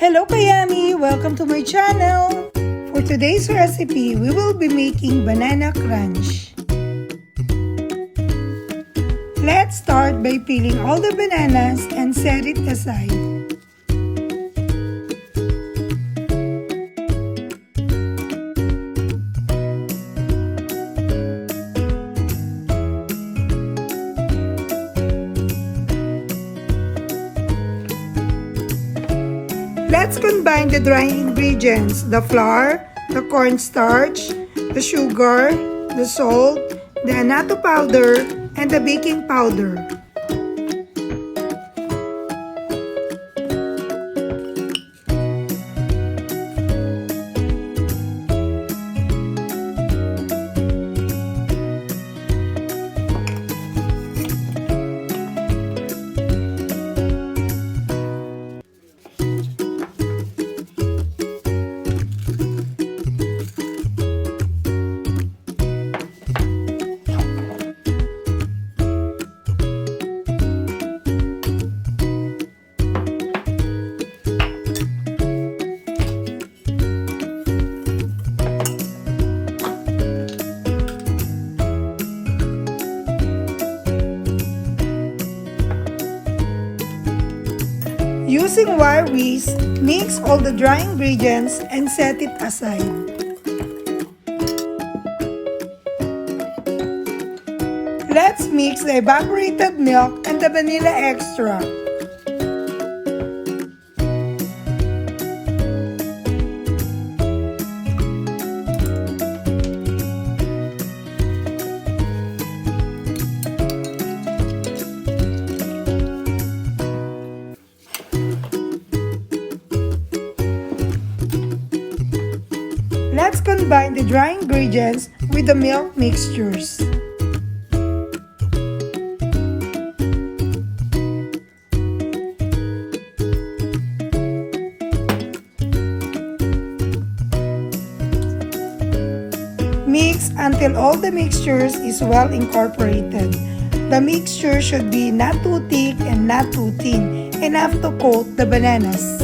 Hello Kayami! Welcome to my channel! For today's recipe, we will be making banana crunch. Let's start by peeling all the bananas and set it aside. Let's combine the dry ingredients, the flour, the cornstarch, the sugar, the salt, the annatto powder, and the baking powder. Using wire whisk, mix all the dry ingredients and set it aside. Let's mix the evaporated milk and the vanilla extract. Let's combine the dry ingredients with the milk mixtures. Mix until all the mixtures is well incorporated. The mixture should be not too thick and not too thin, enough to coat the bananas.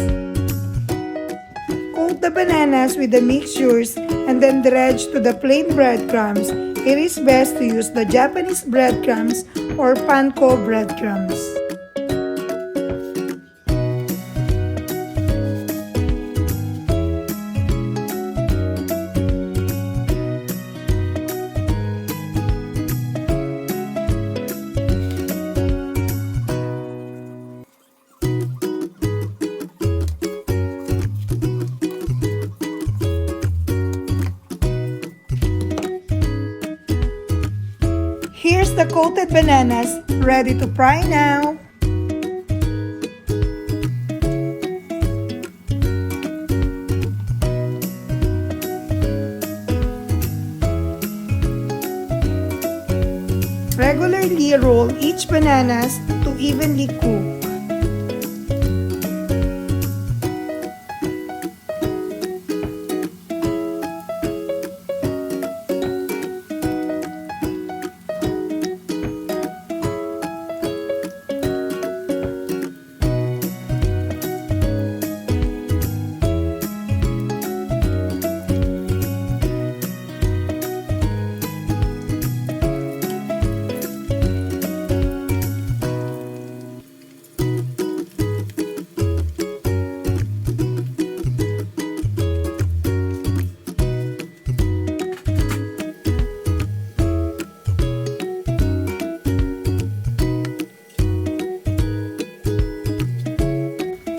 Coat the bananas with the mixtures and then dredge to the plain breadcrumbs. It is best to use the Japanese breadcrumbs or Panko breadcrumbs. Here's the coated bananas, ready to fry now. Regularly roll each bananas to evenly cook.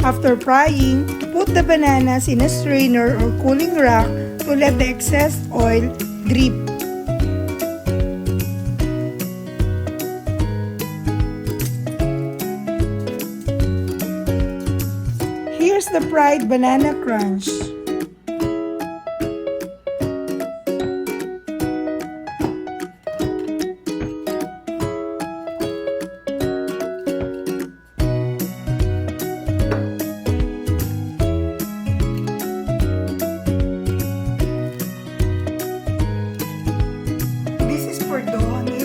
After frying, put the bananas in a strainer or cooling rack to let the excess oil drip. Here's the fried banana crunch.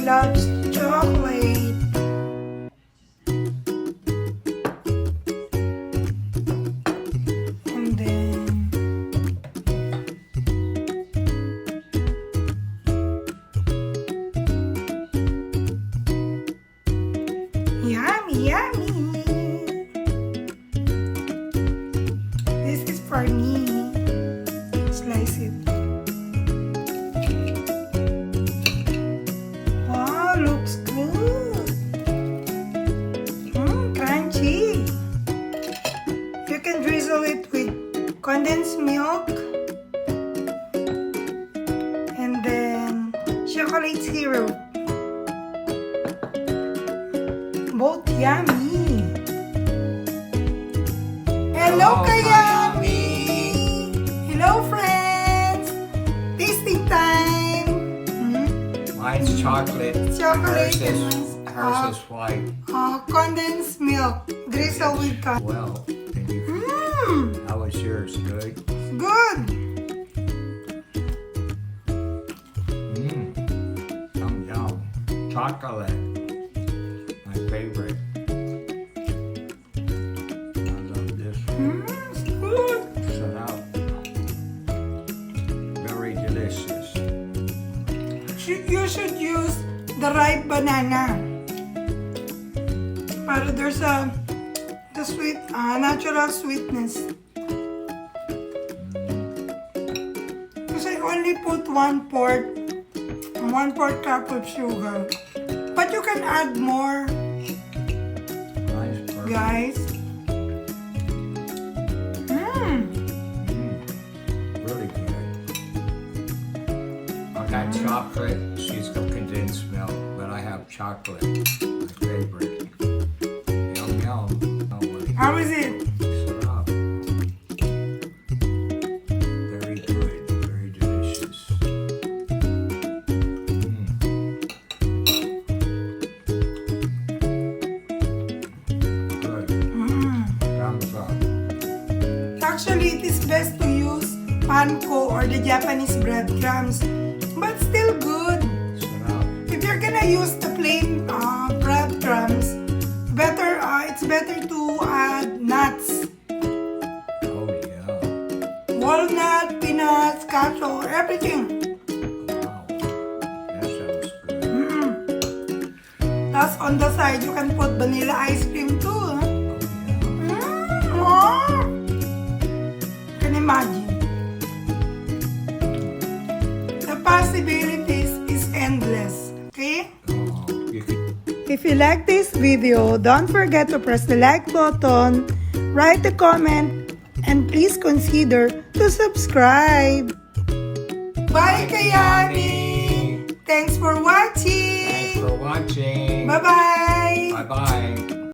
Loves chocolate. for me. Slice it. Wow, looks good. Crunchy. You can drizzle it with condensed milk and then chocolate syrup. Both yummy. Hello, Kayami! Hello, friends! Tasting time! Mine's chocolate. Chocolate. Hers is white. Condensed milk. Drizzle with condensed. Well, thank you. How was yours? Good? Good! Yum, yum. Chocolate. My favorite. I love this. It's good! Sarap. Very delicious. You should use the ripe banana. Para there's the sweet, natural sweetness. Because I only put 1/4 cup of sugar. But you can add more, Nice. Perfect. guys. Really good. I got chocolate. She's got condensed milk, but I have chocolate. My favorite. Yum, yum. How is it? Sarap. Very good. Very delicious. Good. Thumbs up. Actually, it is best to use Panko or the Japanese breadcrumbs. But still good. Sarap. If you're gonna use the plain breadcrumbs, it's better to add nuts. Oh yeah. Walnut, peanuts, cashew, everything. Wow. That sounds good. Tapos on the side, you can put vanilla ice cream too. Oh yeah. Oh. Can imagine. The possibilities is endless. Okay? Oh, you could If you like this video, don't forget to press the like button, write a comment, and please consider to subscribe. Bye, Kayami! Thanks for watching! Thanks for watching. Bye-bye! Bye-bye.